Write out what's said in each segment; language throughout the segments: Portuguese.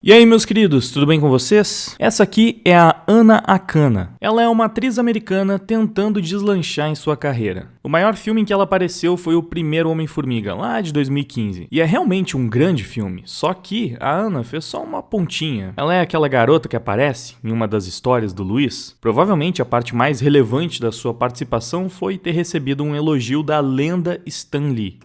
E aí, meus queridos, tudo bem com vocês? Essa aqui é a Ana Akana. Ela é uma atriz americana tentando deslanchar em sua carreira. O maior filme em que ela apareceu foi O Primeiro Homem-Formiga, lá de 2015. E é realmente um grande filme, só que a Ana fez só uma pontinha. Ela é aquela garota que aparece em uma das histórias do Luiz. Provavelmente a parte mais relevante da sua participação foi ter recebido um elogio da lenda Stan Lee.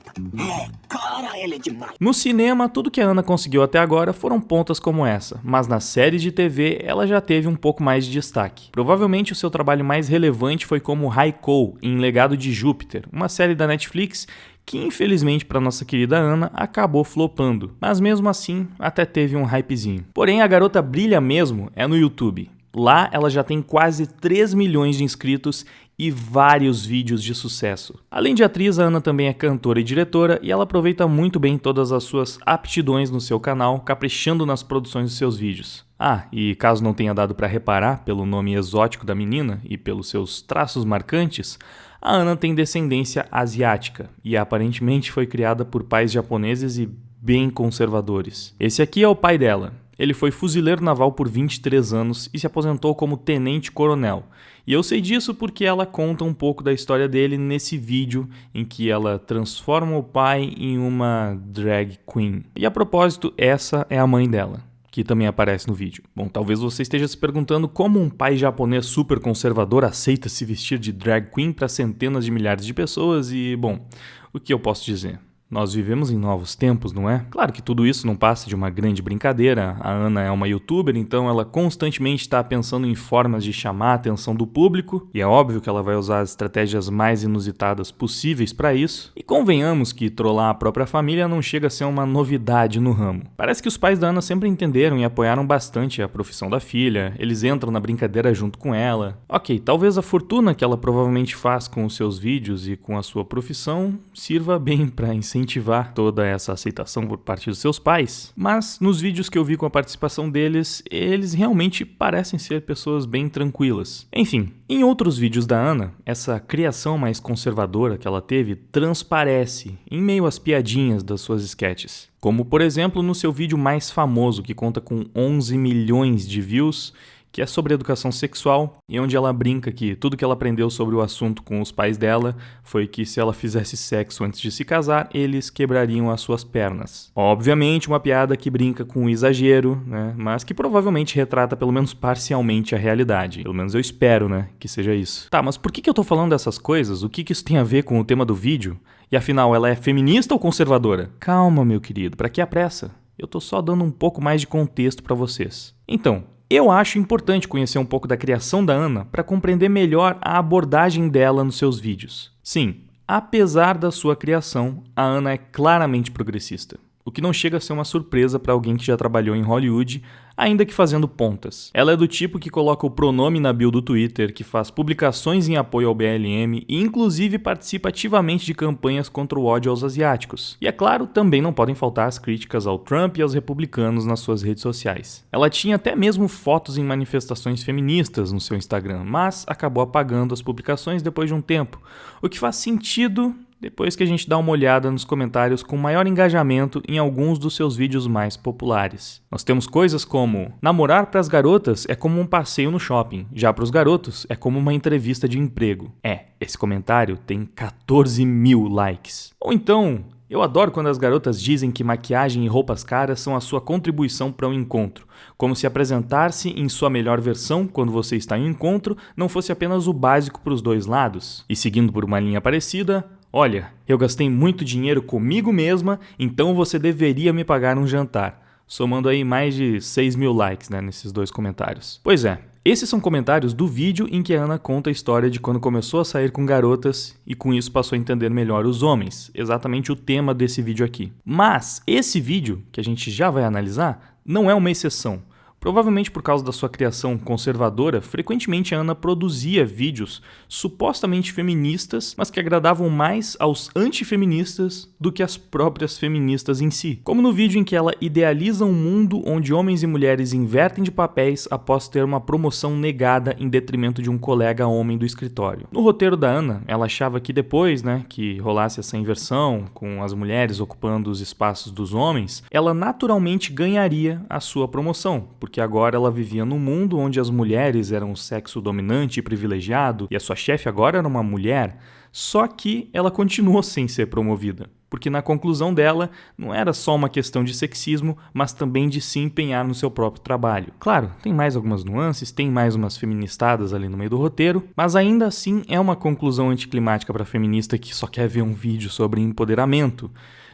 Cara, ele é demais. No cinema, tudo que a Ana conseguiu até agora foram pontas como essa, mas nas séries de TV ela já teve um pouco mais de destaque. Provavelmente o seu trabalho mais relevante foi como Raikou em Legado de Júpiter, uma série da Netflix que infelizmente para nossa querida Ana acabou flopando, mas mesmo assim até teve um hypezinho. Porém a garota brilha mesmo é no YouTube. Lá ela já tem quase 3 milhões de inscritos e vários vídeos de sucesso. Além de atriz, a Ana também é cantora e diretora e ela aproveita muito bem todas as suas aptidões no seu canal, caprichando nas produções dos seus vídeos. Ah, e caso não tenha dado para reparar pelo nome exótico da menina e pelos seus traços marcantes, a Ana tem descendência asiática e aparentemente foi criada por pais japoneses e bem conservadores. Esse aqui é o pai dela. Ele foi fuzileiro naval por 23 anos e se aposentou como tenente-coronel. E eu sei disso porque ela conta um pouco da história dele nesse vídeo em que ela transforma o pai em uma drag queen. E a propósito, essa é a mãe dela, que também aparece no vídeo. Bom, talvez você esteja se perguntando como um pai japonês super conservador aceita se vestir de drag queen para centenas de milhares de pessoas e, bom, o que eu posso dizer? Nós vivemos em novos tempos, não é? Claro que tudo isso não passa de uma grande brincadeira. A Ana é uma youtuber, então ela constantemente está pensando em formas de chamar a atenção do público, e é óbvio que ela vai usar as estratégias mais inusitadas possíveis para isso. E convenhamos que trollar a própria família não chega a ser uma novidade no ramo. Parece que os pais da Ana sempre entenderam e apoiaram bastante a profissão da filha, eles entram na brincadeira junto com ela. Ok, talvez a fortuna que ela provavelmente faz com os seus vídeos e com a sua profissão sirva bem para incentivar toda essa aceitação por parte dos seus pais, mas nos vídeos que eu vi com a participação deles, eles realmente parecem ser pessoas bem tranquilas. Enfim, em outros vídeos da Ana, essa criação mais conservadora que ela teve transparece em meio às piadinhas das suas sketches. Como, por exemplo, no seu vídeo mais famoso, que conta com 11 milhões de views, que é sobre educação sexual, e onde ela brinca que tudo que ela aprendeu sobre o assunto com os pais dela foi que se ela fizesse sexo antes de se casar, eles quebrariam as suas pernas. Obviamente uma piada que brinca com o exagero, né, mas que provavelmente retrata pelo menos parcialmente a realidade. Pelo menos eu espero, né, que seja isso. Tá, mas por que eu tô falando dessas coisas? O que isso tem a ver com o tema do vídeo? E afinal, ela é feminista ou conservadora? Calma, meu querido, pra que a pressa? Eu tô só dando um pouco mais de contexto pra vocês. Então, eu acho importante conhecer um pouco da criação da Ana para compreender melhor a abordagem dela nos seus vídeos. Sim, apesar da sua criação, a Ana é claramente progressista, o que não chega a ser uma surpresa para alguém que já trabalhou em Hollywood, ainda que fazendo pontas. Ela é do tipo que coloca o pronome na bio do Twitter, que faz publicações em apoio ao BLM e inclusive participa ativamente de campanhas contra o ódio aos asiáticos. E é claro, também não podem faltar as críticas ao Trump e aos republicanos nas suas redes sociais. Ela tinha até mesmo fotos em manifestações feministas no seu Instagram, mas acabou apagando as publicações depois de um tempo, o que faz sentido depois que a gente dá uma olhada nos comentários com maior engajamento em alguns dos seus vídeos mais populares. Nós temos coisas como: namorar para as garotas é como um passeio no shopping, já para os garotos é como uma entrevista de emprego. Esse comentário tem 14 mil likes. Ou então: eu adoro quando as garotas dizem que maquiagem e roupas caras são a sua contribuição para um encontro, como se apresentar-se em sua melhor versão quando você está em um encontro não fosse apenas o básico para os dois lados. E seguindo por uma linha parecida: olha, eu gastei muito dinheiro comigo mesma, então você deveria me pagar um jantar. Somando aí mais de 6 mil likes, né, nesses dois comentários. Pois é, esses são comentários do vídeo em que a Ana conta a história de quando começou a sair com garotas e com isso passou a entender melhor os homens. Exatamente o tema desse vídeo aqui. Mas esse vídeo, que a gente já vai analisar, não é uma exceção. Provavelmente por causa da sua criação conservadora, frequentemente a Ana produzia vídeos supostamente feministas, mas que agradavam mais aos antifeministas do que às próprias feministas em si. Como no vídeo em que ela idealiza um mundo onde homens e mulheres invertem de papéis após ter uma promoção negada em detrimento de um colega homem do escritório. No roteiro da Ana, ela achava que depois, que rolasse essa inversão, com as mulheres ocupando os espaços dos homens, ela naturalmente ganharia a sua promoção, porque agora ela vivia num mundo onde as mulheres eram o sexo dominante e privilegiado, e a sua chefe agora era uma mulher, só que ela continuou sem ser promovida. Porque na conclusão dela, não era só uma questão de sexismo, mas também de se empenhar no seu próprio trabalho. Claro, tem mais algumas nuances, tem mais umas feministadas ali no meio do roteiro, mas ainda assim é uma conclusão anticlimática para a feminista que só quer ver um vídeo sobre empoderamento.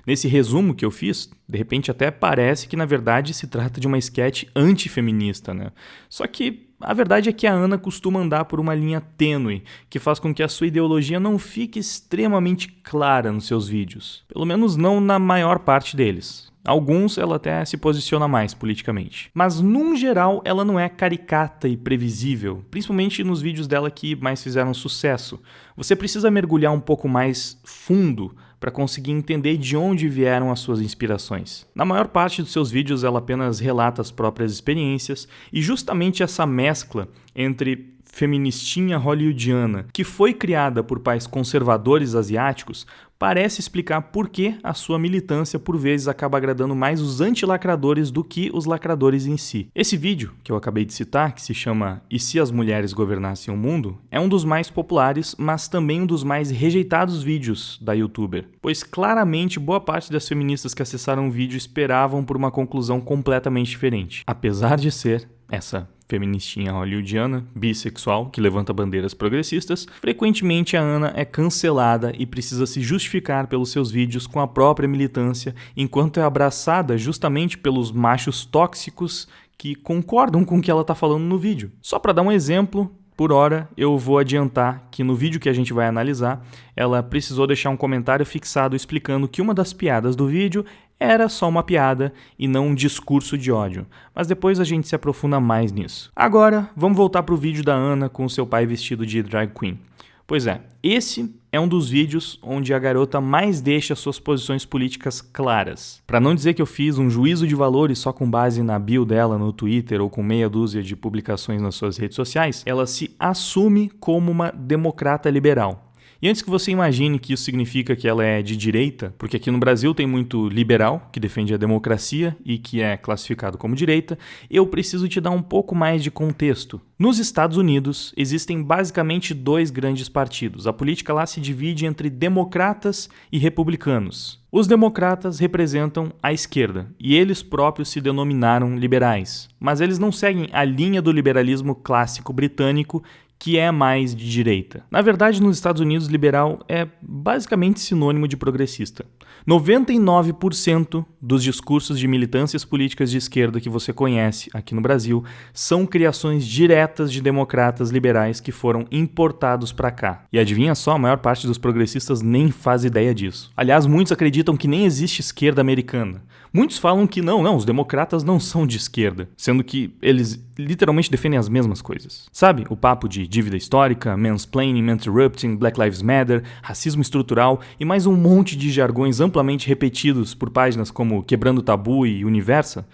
Nesse resumo que eu fiz, de repente até parece que na verdade se trata de uma sketch antifeminista, Só que a verdade é que a Ana costuma andar por uma linha tênue, que faz com que a sua ideologia não fique extremamente clara nos seus vídeos. Pelo menos não na maior parte deles. Alguns ela até se posiciona mais politicamente. Mas, num geral, ela não é caricata e previsível, principalmente nos vídeos dela que mais fizeram sucesso. Você precisa mergulhar um pouco mais fundo para conseguir entender de onde vieram as suas inspirações. Na maior parte dos seus vídeos, ela apenas relata as próprias experiências, e justamente essa mescla entre feministinha hollywoodiana, que foi criada por pais conservadores asiáticos, parece explicar por que a sua militância por vezes acaba agradando mais os antilacradores do que os lacradores em si. Esse vídeo, que eu acabei de citar, que se chama E se as mulheres governassem o mundo, é um dos mais populares, mas também um dos mais rejeitados vídeos da youtuber, pois claramente boa parte das feministas que acessaram o vídeo esperavam por uma conclusão completamente diferente, apesar de ser essa feministinha hollywoodiana, bissexual, que levanta bandeiras progressistas. Frequentemente a Ana é cancelada e precisa se justificar pelos seus vídeos com a própria militância, enquanto é abraçada justamente pelos machos tóxicos que concordam com o que ela está falando no vídeo. Só para dar um exemplo, por hora, eu vou adiantar que no vídeo que a gente vai analisar, ela precisou deixar um comentário fixado explicando que uma das piadas do vídeo era só uma piada e não um discurso de ódio, mas depois a gente se aprofunda mais nisso. Agora, vamos voltar para o vídeo da Ana com seu pai vestido de drag queen. Pois é, esse é um dos vídeos onde a garota mais deixa suas posições políticas claras. Para não dizer que eu fiz um juízo de valores só com base na bio dela no Twitter ou com meia dúzia de publicações nas suas redes sociais, ela se assume como uma democrata liberal. E antes que você imagine que isso significa que ela é de direita, porque aqui no Brasil tem muito liberal, que defende a democracia e que é classificado como direita, eu preciso te dar um pouco mais de contexto. Nos Estados Unidos, existem basicamente dois grandes partidos. A política lá se divide entre democratas e republicanos. Os democratas representam a esquerda, e eles próprios se denominaram liberais. Mas eles não seguem a linha do liberalismo clássico britânico, que é mais de direita. Na verdade, nos Estados Unidos, liberal é basicamente sinônimo de progressista. 99% dos discursos de militâncias políticas de esquerda que você conhece aqui no Brasil são criações diretas de democratas liberais que foram importados para cá. E adivinha só, a maior parte dos progressistas nem faz ideia disso. Aliás, muitos acreditam que nem existe esquerda americana. Muitos falam que não, os democratas não são de esquerda, sendo que eles literalmente defendem as mesmas coisas. Sabe, o papo de dívida histórica, mansplaining, interrupting, Black Lives Matter, racismo estrutural e mais um monte de jargões amplamente repetidos por páginas como Quebrando Tabu e Universa?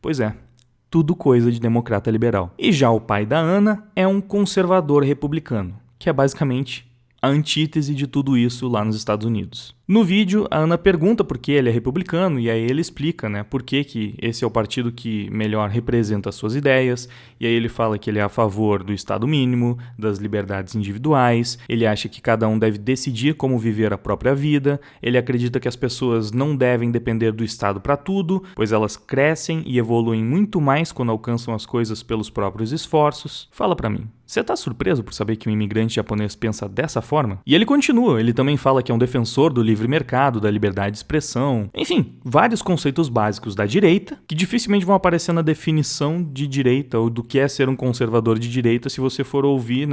Pois é, tudo coisa de democrata liberal. E já o pai da Ana é um conservador republicano, que é basicamente a antítese de tudo isso lá nos Estados Unidos. No vídeo, a Ana pergunta por que ele é republicano e aí ele explica, por que esse é o partido que melhor representa as suas ideias, e aí ele fala que ele é a favor do Estado mínimo, das liberdades individuais, ele acha que cada um deve decidir como viver a própria vida, ele acredita que as pessoas não devem depender do Estado para tudo, pois elas crescem e evoluem muito mais quando alcançam as coisas pelos próprios esforços. Fala pra mim, você tá surpreso por saber que um imigrante japonês pensa dessa forma? E ele continua, ele também fala que é um defensor do livre mercado, da liberdade de expressão, enfim, vários conceitos básicos da direita que dificilmente vão aparecer na definição de direita ou do que é ser um conservador de direita se você for ouvir,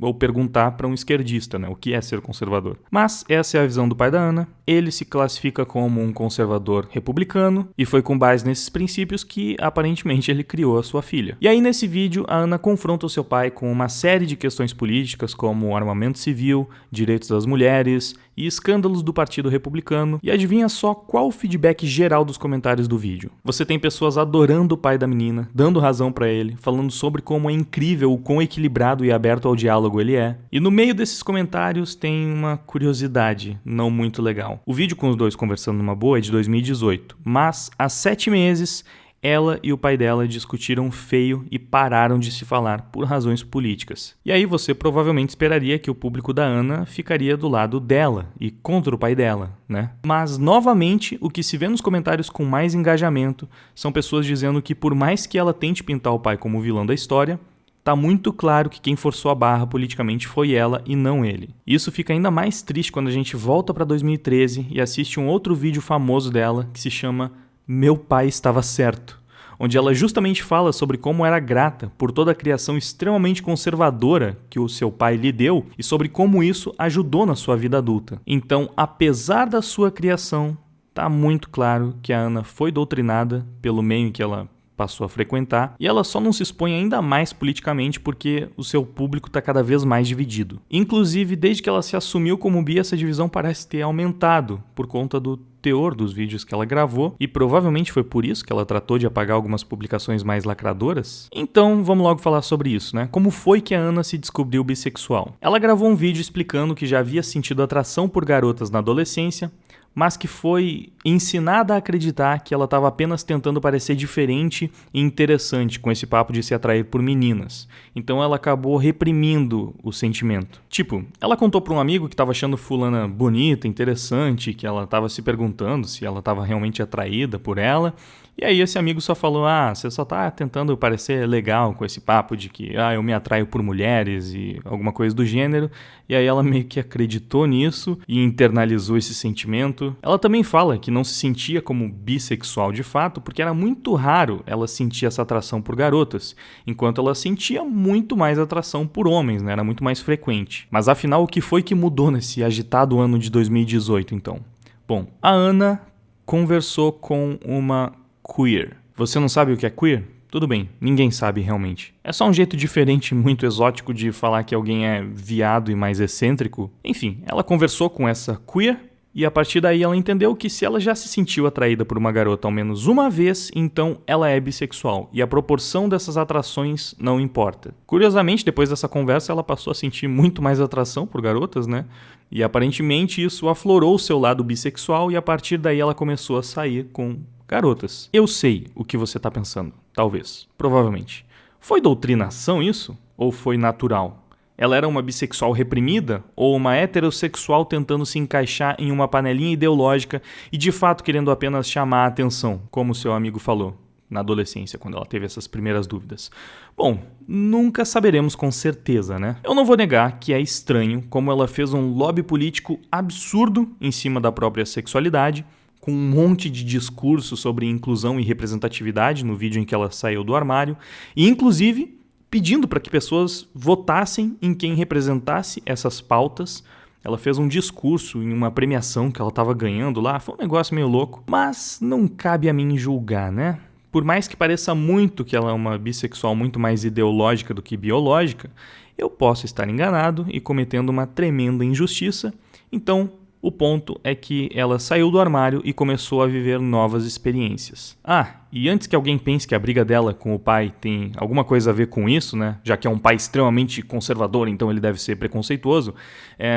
ou perguntar para um esquerdista, né, o que é ser conservador. Mas essa é a visão do pai da Ana. Ele se classifica como um conservador republicano e foi com base nesses princípios que aparentemente ele criou a sua filha. E aí nesse vídeo a Ana confronta o seu pai com uma série de questões políticas como armamento civil, direitos das mulheres e escândalos do Partido Republicano. E adivinha só qual o feedback geral dos comentários do vídeo? Você tem pessoas adorando o pai da menina, dando razão pra ele, falando sobre como é incrível o quão equilibrado e aberto ao diálogo ele é. E no meio desses comentários tem uma curiosidade não muito legal. O vídeo com os dois conversando numa boa é de 2018, mas há 7 meses ela e o pai dela discutiram feio e pararam de se falar por razões políticas. E aí você provavelmente esperaria que o público da Ana ficaria do lado dela e contra o pai dela, né? Mas, novamente, o que se vê nos comentários com mais engajamento são pessoas dizendo que por mais que ela tente pintar o pai como o vilão da história, tá muito claro que quem forçou a barra politicamente foi ela e não ele. Isso fica ainda mais triste quando a gente volta para 2013 e assiste um outro vídeo famoso dela que se chama Meu Pai Estava Certo, onde ela justamente fala sobre como era grata por toda a criação extremamente conservadora que o seu pai lhe deu e sobre como isso ajudou na sua vida adulta. Então, apesar da sua criação, tá muito claro que a Ana foi doutrinada pelo meio em que ela passou a frequentar, e ela só não se expõe ainda mais politicamente porque o seu público está cada vez mais dividido. Inclusive, desde que ela se assumiu como bi, essa divisão parece ter aumentado por conta do teor dos vídeos que ela gravou, e provavelmente foi por isso que ela tratou de apagar algumas publicações mais lacradoras. Então, vamos logo falar sobre isso, né? Como foi que a Ana se descobriu bissexual? Ela gravou um vídeo explicando que já havia sentido atração por garotas na adolescência, mas que foi ensinada a acreditar que ela estava apenas tentando parecer diferente e interessante com esse papo de se atrair por meninas. Então ela acabou reprimindo o sentimento. Tipo, ela contou para um amigo que estava achando fulana bonita, interessante, que ela estava se perguntando se ela estava realmente atraída por ela. E aí esse amigo só falou, você só tá tentando parecer legal com esse papo de que eu me atraio por mulheres e alguma coisa do gênero. E aí ela meio que acreditou nisso e internalizou esse sentimento. Ela também fala que não se sentia como bissexual de fato, porque era muito raro ela sentir essa atração por garotas, enquanto ela sentia muito mais atração por homens, né? Era muito mais frequente. Mas afinal, o que foi que mudou nesse agitado ano de 2018, então? Bom, a Ana conversou com uma queer. Você não sabe o que é queer? Tudo bem, ninguém sabe realmente. É só um jeito diferente e muito exótico de falar que alguém é viado e mais excêntrico. Enfim, ela conversou com essa queer e a partir daí ela entendeu que se ela já se sentiu atraída por uma garota ao menos uma vez, então ela é bissexual e a proporção dessas atrações não importa. Curiosamente, depois dessa conversa ela passou a sentir muito mais atração por garotas, né? E aparentemente isso aflorou o seu lado bissexual e a partir daí ela começou a sair com garotas. Eu sei o que você tá pensando. Talvez. Provavelmente. Foi doutrinação isso? Ou foi natural? Ela era uma bissexual reprimida? Ou uma heterossexual tentando se encaixar em uma panelinha ideológica e de fato querendo apenas chamar a atenção, como seu amigo falou na adolescência, quando ela teve essas primeiras dúvidas? Bom, nunca saberemos com certeza, né? Eu não vou negar que é estranho como ela fez um lobby político absurdo em cima da própria sexualidade, com um monte de discurso sobre inclusão e representatividade no vídeo em que ela saiu do armário, e inclusive pedindo para que pessoas votassem em quem representasse essas pautas. Ela fez um discurso em uma premiação que ela estava ganhando lá, foi um negócio meio louco, mas não cabe a mim julgar, né? Por mais que pareça muito que ela é uma bissexual muito mais ideológica do que biológica, eu posso estar enganado e cometendo uma tremenda injustiça, então o ponto é que ela saiu do armário e começou a viver novas experiências. E antes que alguém pense que a briga dela com o pai tem alguma coisa a ver com isso, né? Já que é um pai extremamente conservador, então ele deve ser preconceituoso,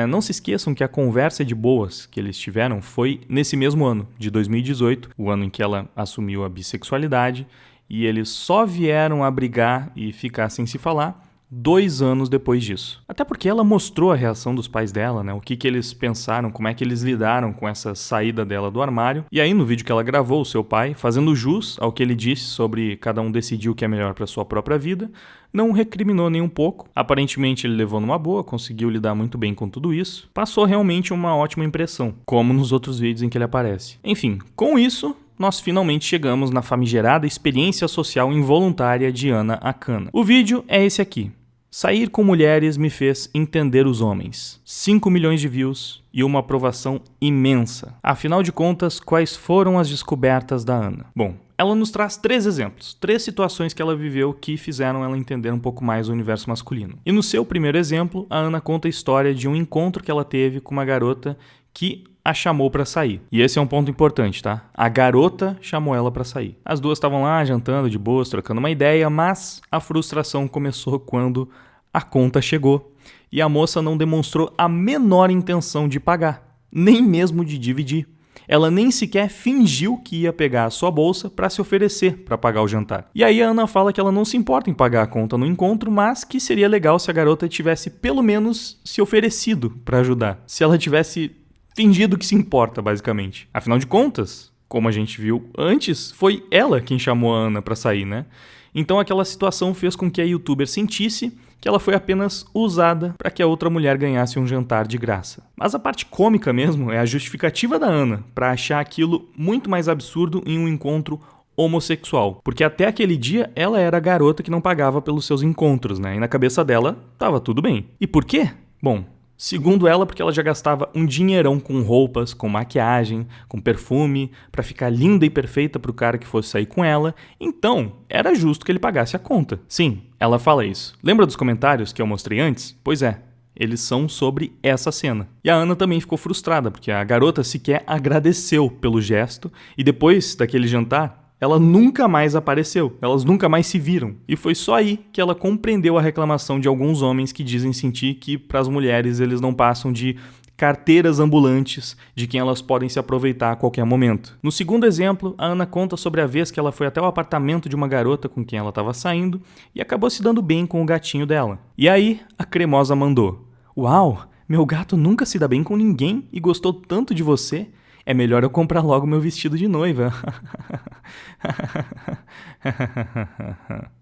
não se esqueçam que a conversa de boas que eles tiveram foi nesse mesmo ano, de 2018, o ano em que ela assumiu a bissexualidade, e eles só vieram a brigar e ficar sem se falar 2 anos depois disso. Até porque ela mostrou a reação dos pais dela, né? O que eles pensaram, como é que eles lidaram com essa saída dela do armário. E aí no vídeo que ela gravou, o seu pai, fazendo jus ao que ele disse sobre cada um decidir o que é melhor para sua própria vida, não recriminou nem um pouco. Aparentemente ele levou numa boa, conseguiu lidar muito bem com tudo isso. Passou realmente uma ótima impressão, como nos outros vídeos em que ele aparece. Enfim, com isso, nós finalmente chegamos na famigerada experiência social involuntária de Ana Akana. O vídeo é esse aqui. Sair com mulheres me fez entender os homens. 5 milhões de views e uma aprovação imensa. Afinal de contas, quais foram as descobertas da Ana? Bom, ela nos traz 3 exemplos, 3 situações que ela viveu que fizeram ela entender um pouco mais o universo masculino. E no seu primeiro exemplo, a Ana conta a história de um encontro que ela teve com uma garota que a chamou pra sair. E esse é um ponto importante, tá? A garota chamou ela pra sair. As duas estavam lá jantando de boas, trocando uma ideia, mas a frustração começou quando a conta chegou e a moça não demonstrou a menor intenção de pagar, nem mesmo de dividir. Ela nem sequer fingiu que ia pegar a sua bolsa para se oferecer para pagar o jantar. E aí a Ana fala que ela não se importa em pagar a conta no encontro, mas que seria legal se a garota tivesse pelo menos se oferecido para ajudar. Se ela tivesse fingido que se importa, basicamente. Afinal de contas, como a gente viu antes, foi ela quem chamou a Ana para sair, né? Então aquela situação fez com que a youtuber sentisse que ela foi apenas usada para que a outra mulher ganhasse um jantar de graça. Mas a parte cômica mesmo é a justificativa da Ana para achar aquilo muito mais absurdo em um encontro homossexual. Porque até aquele dia ela era a garota que não pagava pelos seus encontros, né? E na cabeça dela tava tudo bem. E por quê? Bom, segundo ela, porque ela já gastava um dinheirão com roupas, com maquiagem, com perfume, pra ficar linda e perfeita pro cara que fosse sair com ela, então era justo que ele pagasse a conta. Sim, ela fala isso. Lembra dos comentários que eu mostrei antes? Pois é, eles são sobre essa cena. E a Ana também ficou frustrada, porque a garota sequer agradeceu pelo gesto, e depois daquele jantar, ela nunca mais apareceu, elas nunca mais se viram. E foi só aí que ela compreendeu a reclamação de alguns homens que dizem sentir que para as mulheres eles não passam de carteiras ambulantes de quem elas podem se aproveitar a qualquer momento. No segundo exemplo, a Ana conta sobre a vez que ela foi até o apartamento de uma garota com quem ela estava saindo e acabou se dando bem com o gatinho dela. E aí, a cremosa mandou: "Uau, meu gato nunca se dá bem com ninguém e gostou tanto de você. É melhor eu comprar logo meu vestido de noiva."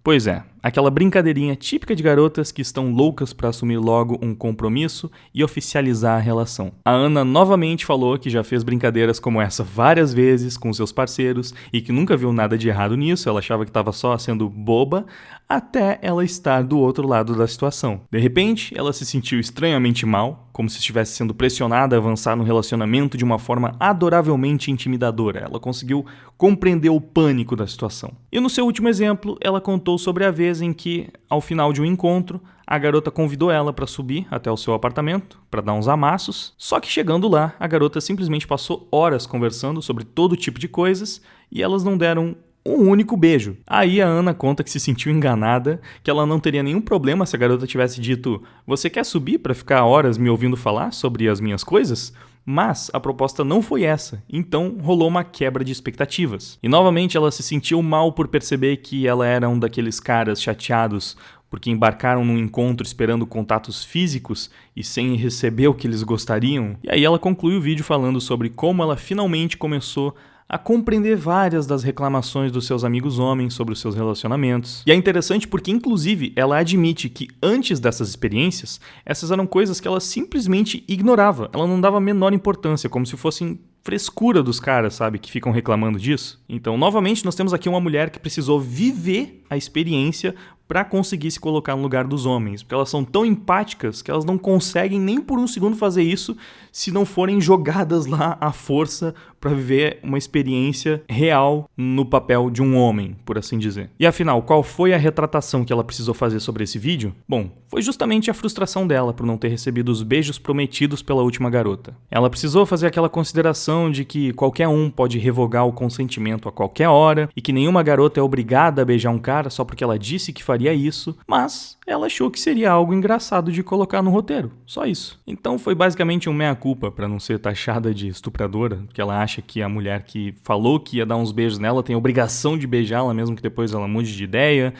Pois é, aquela brincadeirinha típica de garotas que estão loucas para assumir logo um compromisso e oficializar a relação. A Ana novamente falou que já fez brincadeiras como essa várias vezes com seus parceiros e que nunca viu nada de errado nisso, ela achava que estava só sendo boba, até ela estar do outro lado da situação. De repente, ela se sentiu estranhamente mal, como se estivesse sendo pressionada a avançar no relacionamento de uma forma adoravelmente intimidadora. Ela conseguiu compreender o pânico da situação. E no seu último exemplo, ela contou sobre a vez em que, ao final de um encontro, a garota convidou ela para subir até o seu apartamento, para dar uns amassos, só que chegando lá, a garota simplesmente passou horas conversando sobre todo tipo de coisas e elas não deram um único beijo. Aí a Ana conta que se sentiu enganada, que ela não teria nenhum problema se a garota tivesse dito: "Você quer subir para ficar horas me ouvindo falar sobre as minhas coisas?" Mas a proposta não foi essa, então rolou uma quebra de expectativas. E novamente ela se sentiu mal por perceber que ela era um daqueles caras chateados porque embarcaram num encontro esperando contatos físicos e sem receber o que eles gostariam. E aí ela conclui o vídeo falando sobre como ela finalmente começou a compreender várias das reclamações dos seus amigos homens sobre os seus relacionamentos. E é interessante porque, inclusive, ela admite que antes dessas experiências, essas eram coisas que ela simplesmente ignorava. Ela não dava a menor importância, como se fossem frescura dos caras, sabe, que ficam reclamando disso. Então, novamente, nós temos aqui uma mulher que precisou viver a experiência para conseguir se colocar no lugar dos homens, porque elas são tão empáticas que elas não conseguem nem por um segundo fazer isso se não forem jogadas lá à força para viver uma experiência real no papel de um homem, por assim dizer. E afinal, qual foi a retratação que ela precisou fazer sobre esse vídeo? Bom, foi justamente a frustração dela por não ter recebido os beijos prometidos pela última garota. Ela precisou fazer aquela consideração de que qualquer um pode revogar o consentimento a qualquer hora e que nenhuma garota é obrigada a beijar um cara só porque ela disse que faria isso, mas ela achou que seria algo engraçado de colocar no roteiro, só isso. Então foi basicamente um meia-culpa para não ser taxada de estupradora, porque ela acha que a mulher que falou que ia dar uns beijos nela tem a obrigação de beijá-la, mesmo que depois ela mude de ideia.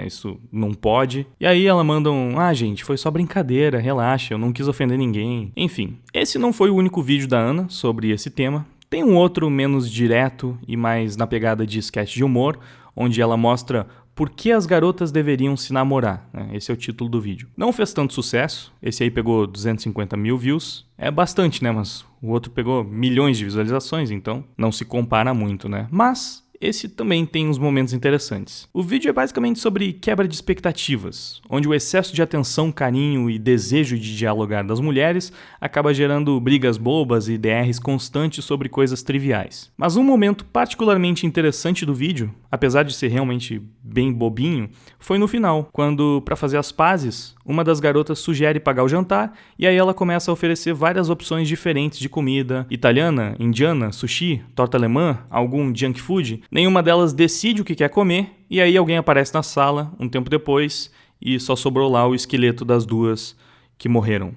Isso não pode. E aí ela manda gente, foi só brincadeira, relaxa, eu não quis ofender ninguém. Enfim, esse não foi o único vídeo da Ana sobre esse tema. Tem um outro menos direto e mais na pegada de sketch de humor, onde ela mostra por que as garotas deveriam se namorar. Esse é o título do vídeo. Não fez tanto sucesso, esse aí pegou 250 mil views. É bastante, né? Mas o outro pegou milhões de visualizações, então não se compara muito, né? Mas esse também tem uns momentos interessantes. O vídeo é basicamente sobre quebra de expectativas, onde o excesso de atenção, carinho e desejo de dialogar das mulheres acaba gerando brigas bobas e DRs constantes sobre coisas triviais. Mas um momento particularmente interessante do vídeo, apesar de ser realmente bem bobinho, foi no final, quando, para fazer as pazes, uma das garotas sugere pagar o jantar e aí ela começa a oferecer várias opções diferentes de comida, italiana, indiana, sushi, torta alemã, algum junk food. Nenhuma delas decide o que quer comer e aí alguém aparece na sala um tempo depois e só sobrou lá o esqueleto das duas que morreram,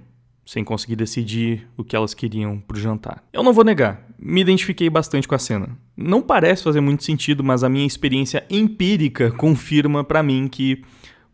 sem conseguir decidir o que elas queriam pro jantar. Eu não vou negar, me identifiquei bastante com a cena. Não parece fazer muito sentido, mas a minha experiência empírica confirma pra mim que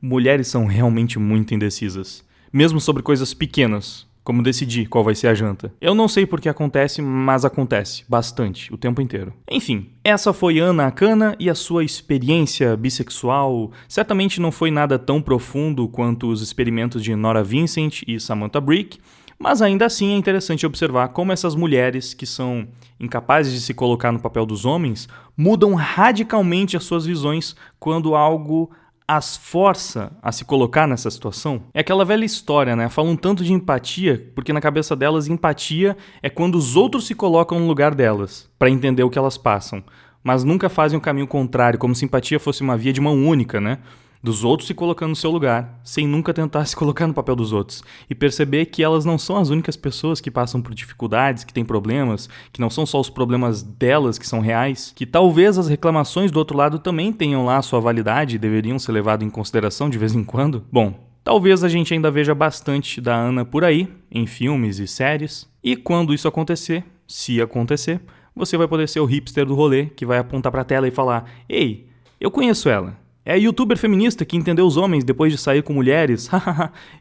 mulheres são realmente muito indecisas, mesmo sobre coisas pequenas, como decidir qual vai ser a janta. Eu não sei por que acontece, mas acontece bastante, o tempo inteiro. Enfim, essa foi Ana Akana e a sua experiência bissexual. Certamente não foi nada tão profundo quanto os experimentos de Nora Vincent e Samantha Brick, mas ainda assim é interessante observar como essas mulheres, que são incapazes de se colocar no papel dos homens, mudam radicalmente as suas visões quando algo as força a se colocar nessa situação. É aquela velha história, né? Falam tanto de empatia, porque na cabeça delas empatia é quando os outros se colocam no lugar delas, para entender o que elas passam. Mas nunca fazem o caminho contrário, como se empatia fosse uma via de mão única, né? Dos outros se colocando no seu lugar, sem nunca tentar se colocar no papel dos outros. E perceber que elas não são as únicas pessoas que passam por dificuldades, que têm problemas, que não são só os problemas delas que são reais, que talvez as reclamações do outro lado também tenham lá a sua validade e deveriam ser levadas em consideração de vez em quando. Bom, talvez a gente ainda veja bastante da Ana por aí, em filmes e séries. E quando isso acontecer, se acontecer, você vai poder ser o hipster do rolê que vai apontar pra tela e falar: "Ei, eu conheço ela. É a youtuber feminista que entendeu os homens depois de sair com mulheres.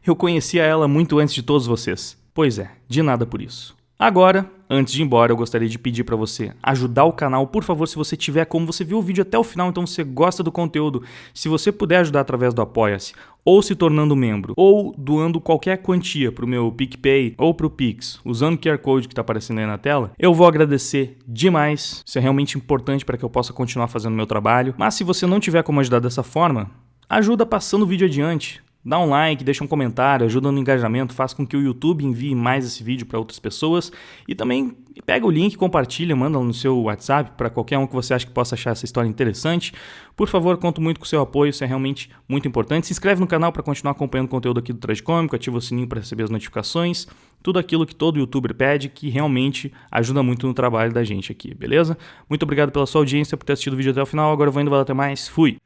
Eu conhecia ela muito antes de todos vocês." Pois é, de nada por isso. Agora, antes de ir embora, eu gostaria de pedir para você ajudar o canal, por favor, se você tiver como. Você viu o vídeo até o final, então você gosta do conteúdo. Se você puder ajudar através do Apoia-se, ou se tornando membro, ou doando qualquer quantia pro meu PicPay ou pro Pix, usando o QR Code que tá aparecendo aí na tela, eu vou agradecer demais. Isso é realmente importante para que eu possa continuar fazendo meu trabalho. Mas se você não tiver como ajudar dessa forma, ajuda passando o vídeo adiante. Dá um like, deixa um comentário, ajuda no engajamento, faz com que o YouTube envie mais esse vídeo para outras pessoas. E também pega o link, compartilha, manda no seu WhatsApp para qualquer um que você acha que possa achar essa história interessante. Por favor, conto muito com o seu apoio, isso é realmente muito importante. Se inscreve no canal para continuar acompanhando o conteúdo aqui do Traje Cômico, ativa o sininho para receber as notificações. Tudo aquilo que todo youtuber pede, que realmente ajuda muito no trabalho da gente aqui, beleza? Muito obrigado pela sua audiência, por ter assistido o vídeo até o final. Agora eu vou indo, valeu, até mais. Fui!